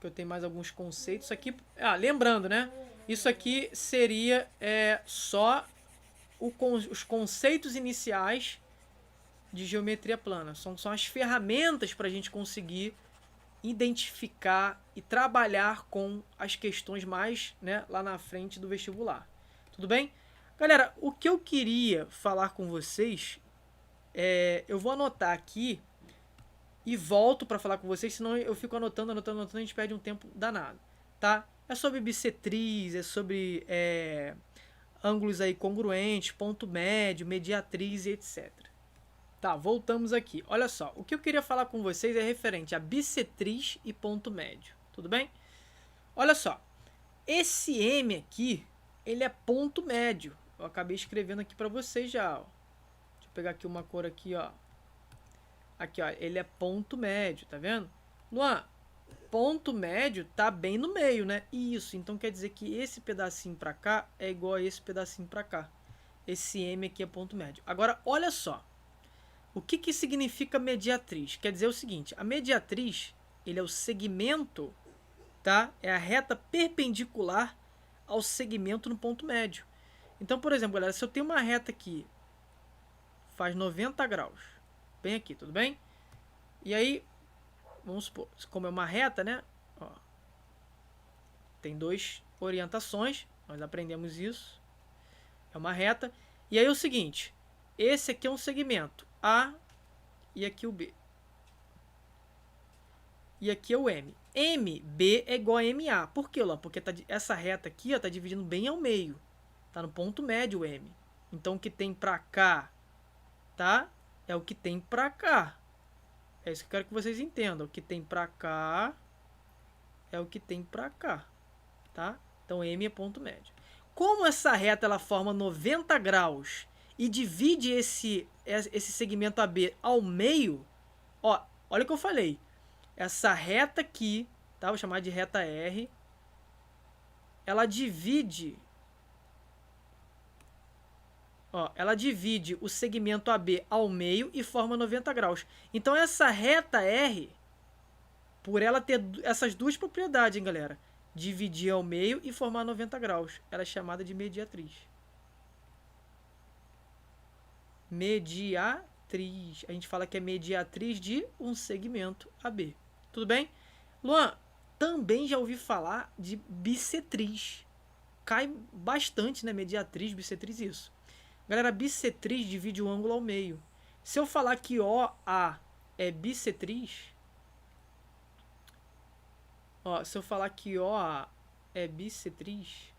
que eu tenho mais alguns conceitos aqui. Lembrando, né? Isso aqui seria só os conceitos iniciais de geometria plana. São as ferramentas para a gente conseguir identificar e trabalhar com as questões mais, né, lá na frente do vestibular. Tudo bem? Galera, o que eu queria falar com vocês, eu vou anotar aqui e volto para falar com vocês, senão eu fico anotando, a gente perde um tempo danado, tá? É sobre bissetriz, é sobre ângulos aí congruentes, ponto médio, mediatriz e etc. Tá, voltamos aqui. Olha só, o que eu queria falar com vocês é referente a bissetriz e ponto médio, tudo bem? Olha só, esse M aqui, ele é ponto médio. Eu acabei escrevendo aqui para vocês já, ó. Deixa eu pegar aqui uma cor aqui, ó. Aqui, ó, ele é ponto médio, tá vendo? Luan, ponto médio tá bem no meio, né? Isso, então quer dizer que esse pedacinho para cá é igual a esse pedacinho para cá. Esse M aqui é ponto médio. Agora, olha só. O que significa mediatriz? Quer dizer o seguinte, a mediatriz, ele é o segmento, tá? É a reta perpendicular ao segmento no ponto médio. Então, por exemplo, galera, se eu tenho uma reta aqui, faz 90 graus, bem aqui, tudo bem? E aí, vamos supor, como é uma reta, né? Ó, tem duas orientações, nós aprendemos isso. É uma reta. E aí é o seguinte, esse aqui é um segmento A e aqui o B. E aqui é o M. MB é igual a MA. Por quê, Luan? Porque essa reta aqui está dividindo bem ao meio. Está no ponto médio o M. Então o que tem para cá, tá? É o que tem para cá. É isso que eu quero que vocês entendam. O que tem para cá é o que tem para cá, tá? Então M é ponto médio. Como essa reta ela forma 90 graus e divide esse segmento AB ao meio, ó, olha o que eu falei. Essa reta aqui, tá? Vou chamar de reta R. Ela divide, ó, ela divide o segmento AB ao meio e forma 90 graus. Então essa reta R, por ela ter essas duas propriedades, hein, galera? Dividir ao meio e formar 90 graus. Ela é chamada de mediatriz. Mediatriz. A gente fala que é mediatriz de um segmento AB. Tudo bem? Luan, também já ouvi falar de bissetriz. Cai bastante, né? Mediatriz, bissetriz, isso. Galera, bissetriz divide o ângulo ao meio. Se eu falar que OA é bissetriz, ó, se eu falar que OA é bissetriz,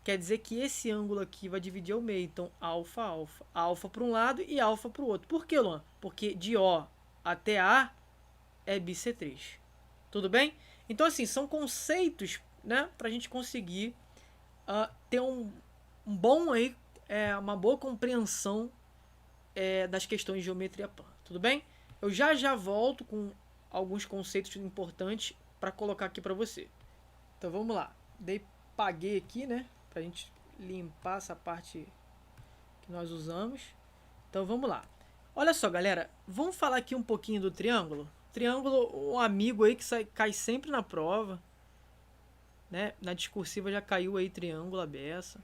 quer dizer que esse ângulo aqui vai dividir ao meio. Então, alfa, alfa. Alfa para um lado e alfa para o outro. Por que, Luan? Porque de O até A é bissetriz. Tudo bem? Então, assim, são conceitos, né, para a gente conseguir ter bom aí, uma boa compreensão das questões de geometria plana. Tudo bem? Eu já volto com alguns conceitos importantes para colocar aqui para você. Então, vamos lá. Paguei aqui, né? Pra gente limpar essa parte que nós usamos. Então vamos lá. Olha só, galera, vamos falar aqui um pouquinho do triângulo. Triângulo, um amigo aí que cai sempre na prova, né? Na discursiva já caiu aí triângulo, a beça.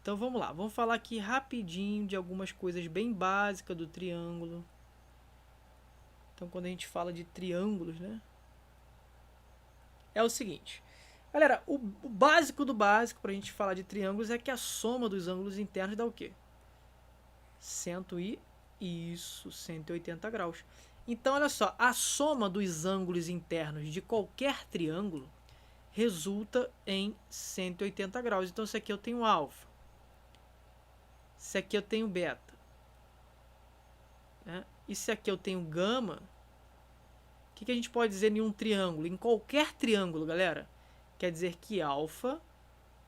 Então vamos lá, vamos falar aqui rapidinho de algumas coisas bem básicas do triângulo. Então quando a gente fala de triângulos, né? É o seguinte. Galera, o básico do básico para a gente falar de triângulos é que a soma dos ângulos internos dá o quê? 180 graus. Então, olha só, a soma dos ângulos internos de qualquer triângulo resulta em 180 graus. Então, isso aqui eu tenho alfa. Isso aqui eu tenho beta. Né? Isso aqui eu tenho gama. O que a gente pode dizer em um triângulo? Em qualquer triângulo, galera, quer dizer que alfa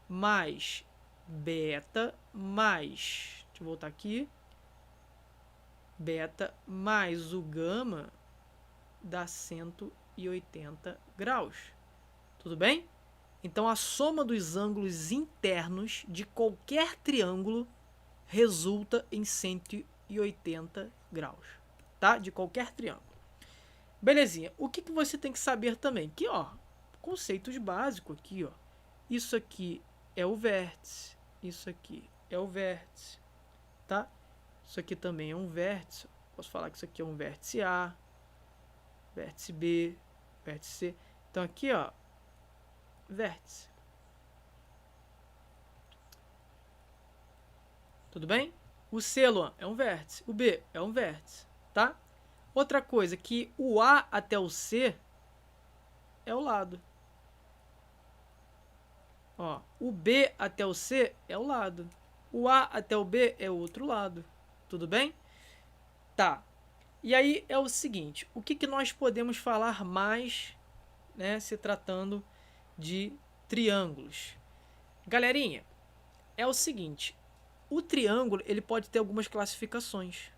mais beta mais, deixa eu voltar aqui, beta mais o gama dá 180 graus. Tudo bem? Então a soma dos ângulos internos de qualquer triângulo resulta em 180 graus, tá? De qualquer triângulo. Belezinha. O que você tem que saber também? Que, ó, conceitos básicos aqui, ó. Isso aqui é o vértice, isso aqui é o vértice, tá? Isso aqui também é um vértice. Posso falar que isso aqui é um vértice A, vértice B, vértice C. Então aqui, ó, vértice. Tudo bem? O C, Luan, é um vértice. O B é um vértice, tá? Outra coisa, que o A até o C é o lado. Ó, o B até o C é o lado. O A até o B é o outro lado. Tudo bem? Tá. E aí é o seguinte, o que, que nós podemos falar mais, né, se tratando de triângulos? Galerinha, é o seguinte, o triângulo ele pode ter algumas classificações.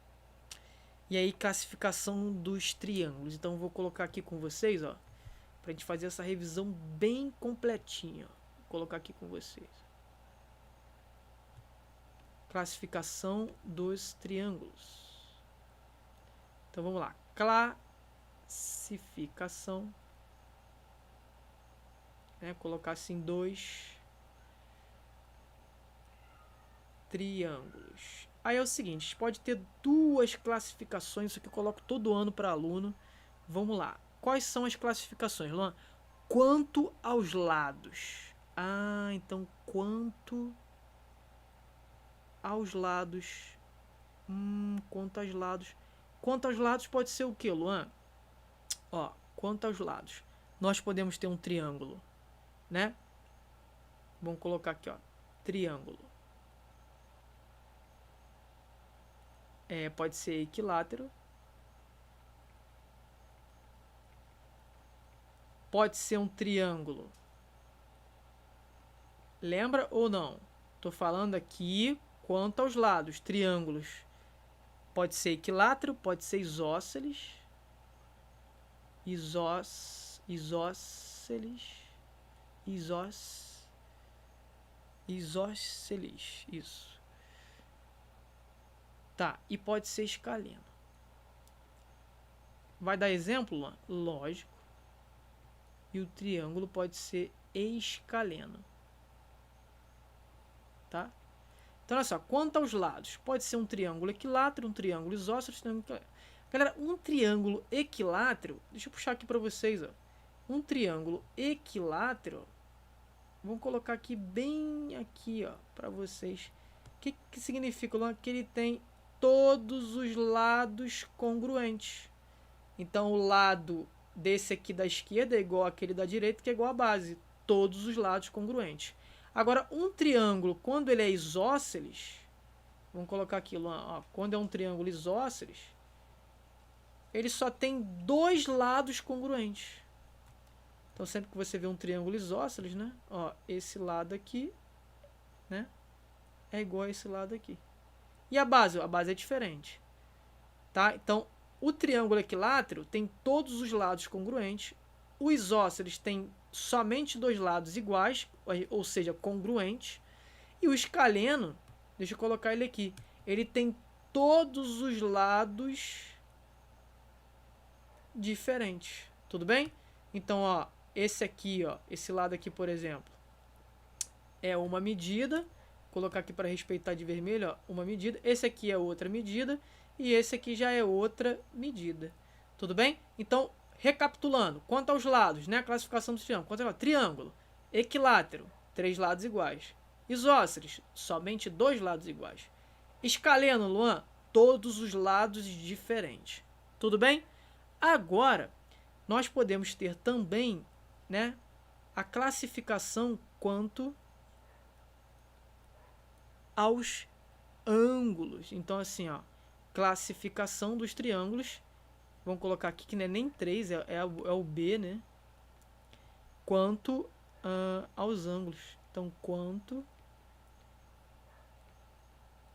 E aí, classificação dos triângulos. Então, eu vou colocar aqui com vocês, ó, pra gente fazer essa revisão bem completinha. Vou colocar aqui com vocês. Classificação dos triângulos. Então, vamos lá. Classificação. Colocar assim, 2 triângulos. Aí é o seguinte, a gente pode ter duas classificações, isso aqui eu coloco todo ano para aluno. Vamos lá. Quais são as classificações, Luan? Quanto aos lados. Ah, então quanto aos lados. Quanto aos lados. Quanto aos lados pode ser o que, Luan? Ó, quanto aos lados. Nós podemos ter um triângulo, né? Vamos colocar aqui, ó, triângulo. Pode ser equilátero. Pode ser um triângulo. Lembra ou não? Estou falando aqui quanto aos lados, triângulos. Pode ser equilátero, pode ser isósceles. Isósceles, isso. Tá, e pode ser escaleno. Vai dar exemplo, Luan? Lógico. E o triângulo pode ser escaleno. Tá? Então, olha só, quanto aos lados, pode ser um triângulo equilátero, um triângulo isósceles, um triângulo equilátero. Galera, um triângulo equilátero, deixa eu puxar aqui para vocês, ó. Um triângulo equilátero, vamos colocar aqui bem aqui, ó, para vocês. O que significa, Luan? Que ele tem todos os lados congruentes. Então, o lado desse aqui da esquerda é igual àquele da direita, que é igual à base. Todos os lados congruentes. Agora, um triângulo, quando ele é isósceles, vamos colocar aqui, ó, quando é um triângulo isósceles, ele só tem dois lados congruentes. Então, sempre que você vê um triângulo isósceles, né, ó, esse lado aqui, né, é igual a esse lado aqui. E a base? A base é diferente. Tá? Então, o triângulo equilátero tem todos os lados congruentes. O isósceles tem somente dois lados iguais, ou seja, congruentes. E o escaleno, deixa eu colocar ele aqui, ele tem todos os lados diferentes. Tudo bem? Então, ó, esse aqui, ó, esse lado aqui, por exemplo, é uma medida. Vou colocar aqui para respeitar de vermelho, ó, uma medida. Esse aqui é outra medida. E esse aqui já é outra medida. Tudo bem? Então, recapitulando. Quanto aos lados, né? A classificação do triângulo. Quanto ao triângulo, equilátero, 3 lados iguais. Isósceles, somente 2 lados iguais. Escaleno, Luan, todos os lados diferentes. Tudo bem? Agora, nós podemos ter também, né, a classificação quanto aos ângulos. Então, assim, ó, classificação dos triângulos. Vamos colocar aqui que não é nem 3, é o B, né? Quanto aos ângulos. Então, quanto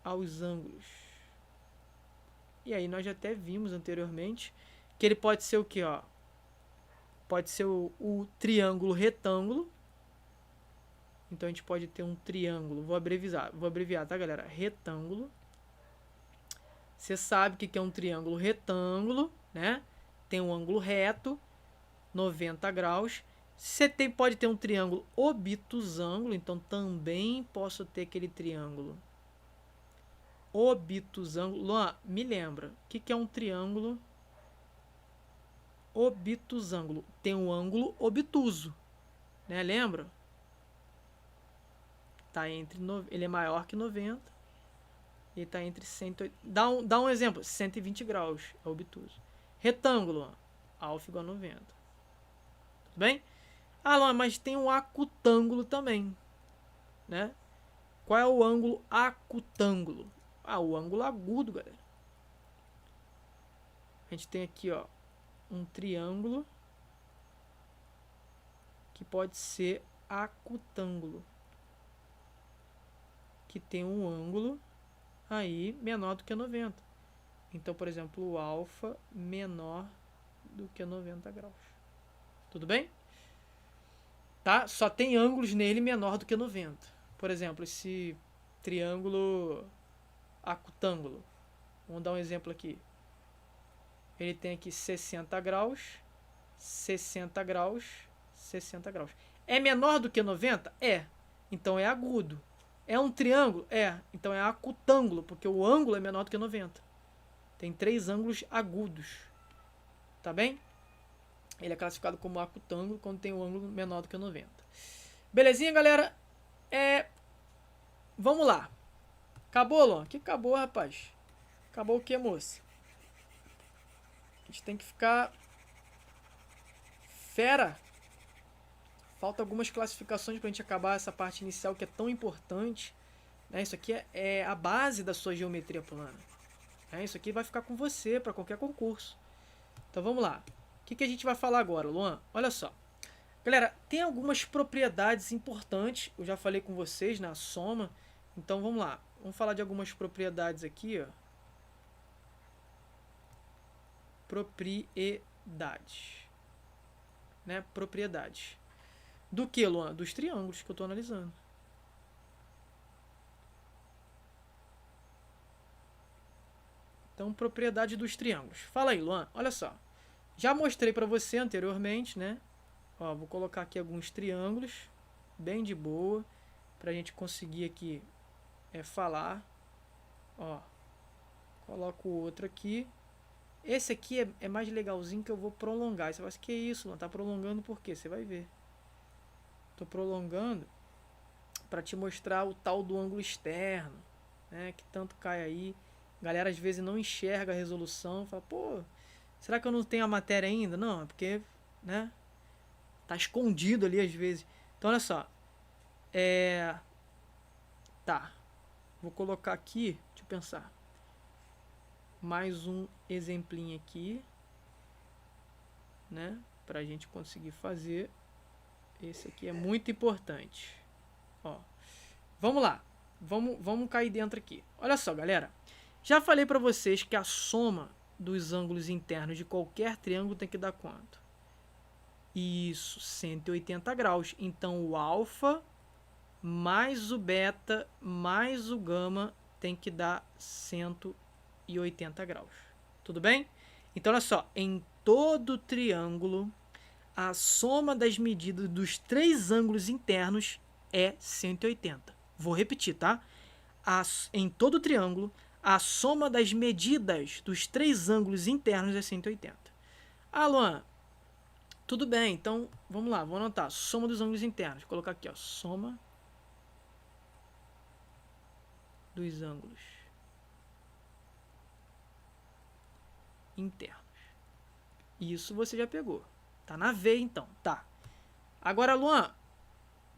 aos ângulos. E aí nós já até vimos anteriormente que ele pode ser o que, ó? Pode ser o triângulo retângulo. Então a gente pode ter um triângulo. Vou abreviar, tá, galera? Retângulo. Você sabe o que é um triângulo retângulo, né? Tem um ângulo reto, 90 graus. Você pode ter um triângulo obtusângulo, então também posso ter aquele triângulo obtusângulo. Luan, me lembra, o que é um triângulo obtusângulo? Tem um ângulo obtuso, né? Lembra? Tá entre ele é maior que 90 e está entre 180. Dá um exemplo, 120 graus é obtuso. Retângulo, alfa igual a 90. Tudo bem? Ah, Luan, mas tem um acutângulo também, né? Qual é o ângulo acutângulo? Ah, o ângulo agudo, galera. A gente tem aqui, ó, um triângulo que pode ser acutângulo, que tem um ângulo aí menor do que 90. Então, por exemplo, o alfa menor do que 90 graus. Tudo bem? Tá? Só tem ângulos nele menor do que 90. Por exemplo, esse triângulo acutângulo. Vamos dar um exemplo aqui. Ele tem aqui 60 graus, 60 graus, 60 graus. É menor do que 90? É. Então é agudo. É um triângulo? É. Então é acutângulo, porque o ângulo é menor do que 90. Tem 3 ângulos agudos. Tá bem? Ele é classificado como acutângulo quando tem um ângulo menor do que 90. Belezinha, galera? Vamos lá. Acabou, Luan? Que acabou, rapaz? Acabou o que, moça? A gente tem que ficar fera. Falta algumas classificações pra gente acabar essa parte inicial que é tão importante. Né? Isso aqui é a base da sua geometria plana. Isso aqui vai ficar com você para qualquer concurso. Então vamos lá. O que a gente vai falar agora, Luan? Olha só. Galera, tem algumas propriedades importantes. Eu já falei com vocês na soma. Então vamos lá. Vamos falar de algumas propriedades aqui. Ó. Propriedades. Né? Propriedades. Do que, Luan? Dos triângulos que eu estou analisando. Então, propriedade dos triângulos. Fala aí, Luan. Olha só. Já mostrei para você anteriormente, né? Ó, vou colocar aqui alguns triângulos, bem de boa, para a gente conseguir aqui falar. Ó, coloco o outro aqui. Esse aqui é mais legalzinho que eu vou prolongar. Você vai dizer, que isso, Luan? Tá prolongando por quê? Você vai ver. Tô prolongando para te mostrar o tal do ângulo externo, né? Que tanto cai aí. A galera às vezes não enxerga a resolução, fala, pô, será que eu não tenho a matéria ainda? Não, é porque, né, tá escondido ali às vezes. Então, olha só. Tá. Vou colocar aqui, deixa eu pensar. Mais um exemplinho aqui, né, pra gente conseguir fazer. Esse aqui é muito importante. Ó. Vamos lá. Vamos cair dentro aqui. Olha só, galera. Já falei para vocês que a soma dos ângulos internos de qualquer triângulo tem que dar quanto? Isso, 180 graus. Então, o alfa mais o beta mais o gama tem que dar 180 graus. Tudo bem? Então, olha só. Em todo triângulo, a soma das medidas dos 3 ângulos internos é 180. Vou repetir, tá? Em todo triângulo, a soma das medidas dos 3 ângulos internos é 180. Ah, Luan, tudo bem, então vamos lá, vou anotar. Soma dos ângulos internos. Vou colocar aqui, ó, soma dos ângulos internos. Isso você já pegou. Tá na V, então. Tá. Agora, Luan,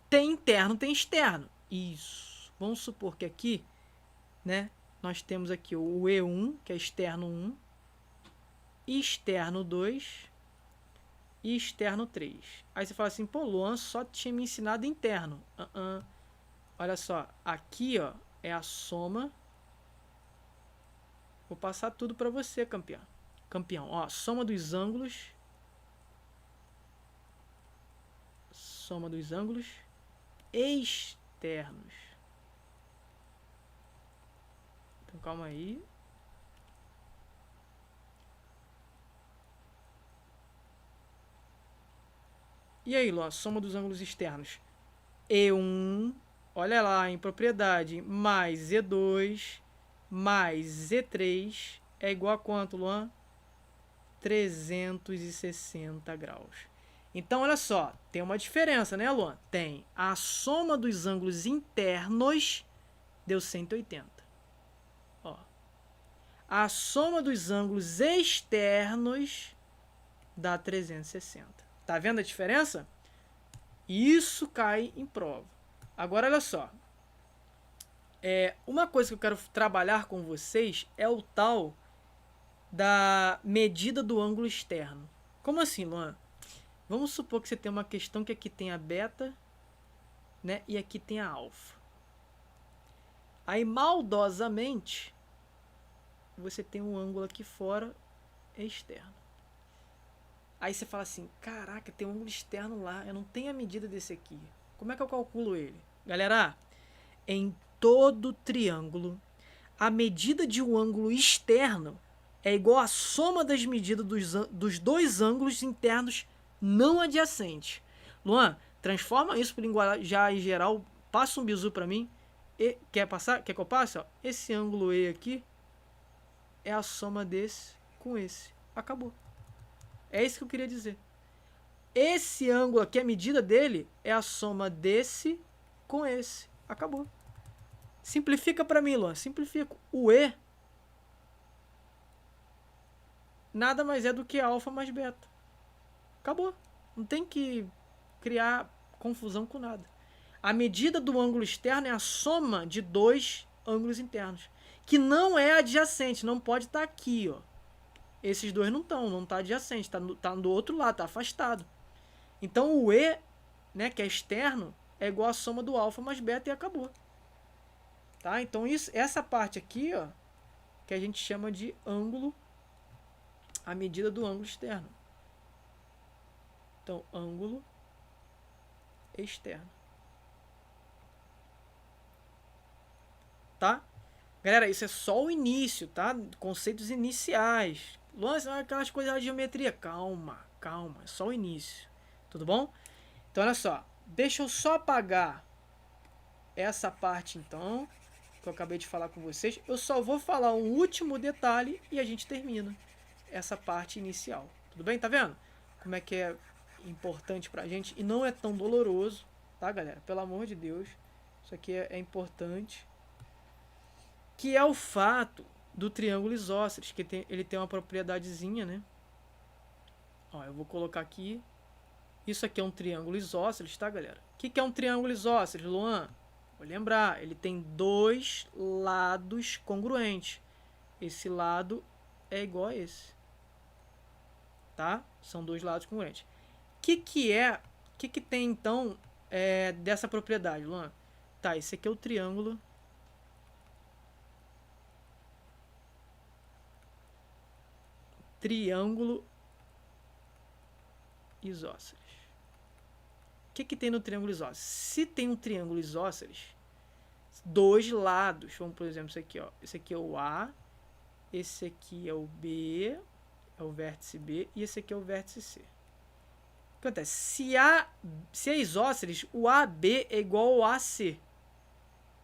tem interno, tem externo. Isso. Vamos supor que aqui, né, nós temos aqui o E1, que é externo 1, externo 2 e externo 3. Aí você fala assim, pô, Luan só tinha me ensinado interno. Olha só, aqui, ó, é a soma. Vou passar tudo para você, campeão. Campeão, ó, soma dos ângulos. Soma dos ângulos externos. Então, calma aí. E aí, Luan, soma dos ângulos externos. E1, olha lá, em propriedade, mais E2, mais Z3 é igual a quanto, Luan? 360 graus. Então, olha só, tem uma diferença, né, Luan? Tem a soma dos ângulos internos deu 180. Ó. A soma dos ângulos externos dá 360. Tá vendo a diferença? Isso cai em prova. Agora, olha só. Uma coisa que eu quero trabalhar com vocês é o tal da medida do ângulo externo. Como assim, Luan? Vamos supor que você tem uma questão que aqui tem a beta, né, e aqui tem a alfa. Aí, maldosamente, você tem um ângulo aqui fora externo. Aí você fala assim, caraca, tem um ângulo externo lá, eu não tenho a medida desse aqui. Como é que eu calculo ele? Galera, em todo triângulo, a medida de um ângulo externo é igual à soma das medidas dos dois ângulos internos não adjacentes. Luan, transforma isso para linguagem geral, passa um bizu para mim. Quer passar? Quer que eu passe? Ó, esse ângulo E aqui é a soma desse com esse. Acabou. É isso que eu queria dizer. Esse ângulo aqui, a medida dele é a soma desse com esse. Acabou. Simplifica para mim, Luan. Simplifica. O E nada mais é do que alfa mais beta. Acabou. Não tem que criar confusão com nada. A medida do ângulo externo é a soma de dois ângulos internos. Que não é adjacente. Não pode estar aqui, ó. Esses dois não estão. Não está adjacente. Está do outro lado. Está afastado. Então o E, né, que é externo, é igual a soma do alfa mais beta e acabou. Tá? Então essa parte aqui, ó, que a gente chama de ângulo, a medida do ângulo externo. Então, ângulo externo. Tá? Galera, isso é só o início, tá? Conceitos iniciais. Lança aquelas coisas de geometria. Calma, calma. É só o início. Tudo bom? Então, olha só. Deixa eu só apagar essa parte, então, que eu acabei de falar com vocês. Eu só vou falar um último detalhe e a gente termina essa parte inicial. Tudo bem? Tá vendo? Como é que é importante pra gente. E não é tão doloroso, tá, galera? Pelo amor de Deus. Isso aqui é importante. Que é o fato do triângulo isósceles, que ele tem uma propriedadezinha, né? Ó, eu vou colocar aqui. Isso aqui é um triângulo isósceles, tá, galera? O que é um triângulo isósceles, Luan? Vou lembrar, ele tem dois lados congruentes. Esse lado é igual a esse. Tá? São dois lados congruentes. O que tem, então, dessa propriedade, Luan? Tá, esse aqui é o triângulo isósceles. O que tem no triângulo isósceles? Se tem um triângulo isósceles, dois lados, vamos por exemplo, isso aqui, ó. Esse aqui é o A, esse aqui é o B, é o vértice B, e esse aqui é o vértice C. O que acontece? Se é isósceles, o AB é igual ao AC.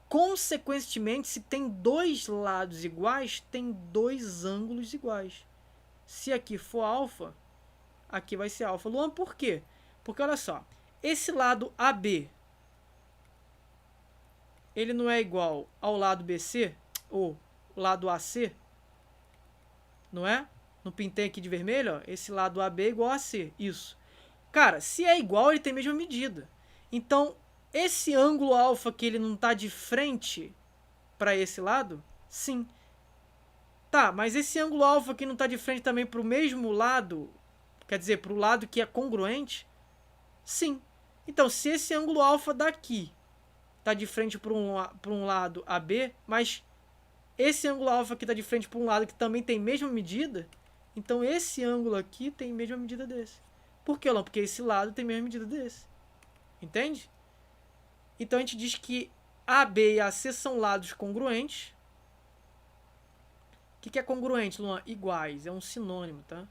Consequentemente, se tem dois lados iguais, tem dois ângulos iguais. Se aqui for alfa, aqui vai ser alfa. Luan, por quê? Porque olha só, esse lado AB, ele não é igual ao lado BC, ou lado AC, não é? Não pintei aqui de vermelho, ó, esse lado AB é igual a AC, isso. Cara, se é igual, ele tem a mesma medida. Então, esse ângulo alfa que ele não está de frente para esse lado, sim. Tá, mas esse ângulo alfa que não está de frente também para o mesmo lado, quer dizer, para o lado que é congruente, sim. Então, se esse ângulo alfa daqui está de frente para um lado AB, mas esse ângulo alfa que está de frente para um lado que também tem a mesma medida, então esse ângulo aqui tem a mesma medida desse. Por que, Lão? Porque esse lado tem a mesma medida desse. Entende? Então a gente diz que AB e AC são lados congruentes. O que é congruente, Luan? Iguais. É um sinônimo, tá?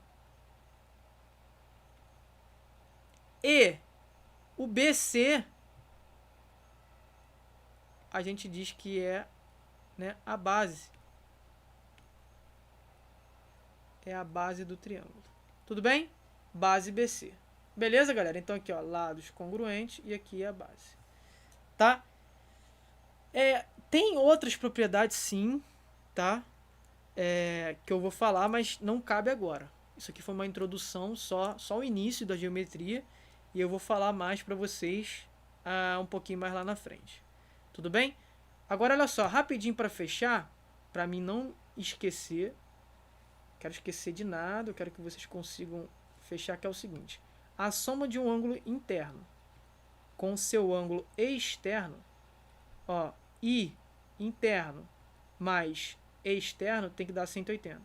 E o BC a gente diz que é, né, a base é a base do triângulo. Tudo bem? Base BC. Beleza, galera? Então aqui, ó, lados congruentes e aqui é a base. Tá? Tem outras propriedades sim, tá? Que eu vou falar, mas não cabe agora. Isso aqui foi uma introdução, só o início da geometria, e eu vou falar mais para vocês um pouquinho mais lá na frente. Tudo bem? Agora olha só, rapidinho para fechar, para mim não esquecer, quero esquecer de nada, eu quero que vocês consigam fechar, que é o seguinte: a soma de um ângulo interno com o seu ângulo externo, ó, I interno mais externo tem que dar 180.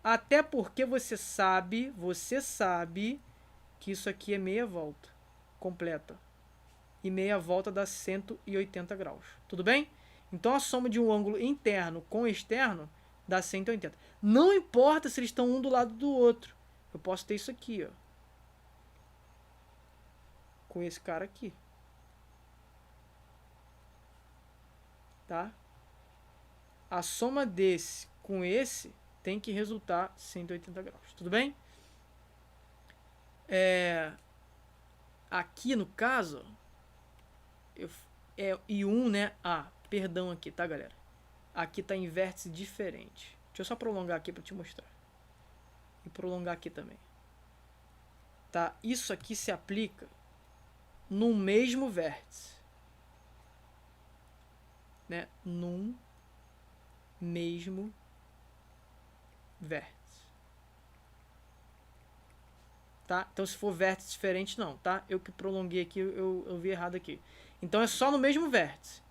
Até porque você sabe que isso aqui é meia volta completa. E meia volta dá 180 graus. Tudo bem? Então a soma de um ângulo interno com externo dá 180. Não importa se eles estão um do lado do outro. Eu posso ter isso aqui, ó, com esse cara aqui. Tá? A soma desse com esse tem que resultar 180 graus. Tudo bem? Aqui no caso, I1, né? Perdão aqui, tá, galera? Aqui tá em vértice diferente. Deixa eu só prolongar aqui para te mostrar. E prolongar aqui também. Tá? Isso aqui se aplica no mesmo vértice. Né? Num mesmo vértice. Tá? Então se for vértice diferente, não, tá? Eu que prolonguei aqui, eu vi errado aqui. Então é só no mesmo vértice.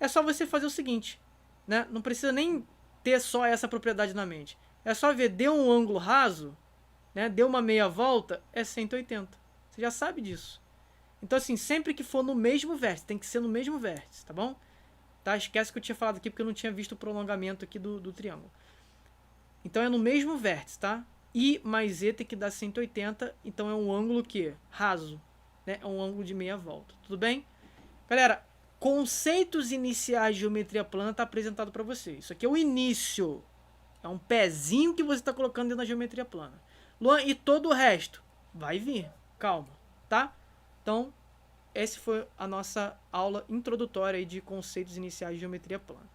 É só você fazer o seguinte, né? Não precisa nem ter só essa propriedade na mente. É só ver, deu um ângulo raso, né? Deu uma meia volta, é 180. Você já sabe disso. Então assim, sempre que for no mesmo vértice, tem que ser no mesmo vértice, tá bom? Tá? Esquece que eu tinha falado aqui porque eu não tinha visto o prolongamento aqui do triângulo. Então é no mesmo vértice, tá? I mais E tem que dar 180, então é um ângulo que raso, né? É um ângulo de meia volta. Tudo bem? Galera, conceitos iniciais de geometria plana está apresentado para você. Isso aqui é o início. É um pezinho que você está colocando dentro da geometria plana. Luan, e todo o resto? Vai vir. Calma, tá? Então, essa foi a nossa aula introdutória aí de conceitos iniciais de geometria plana.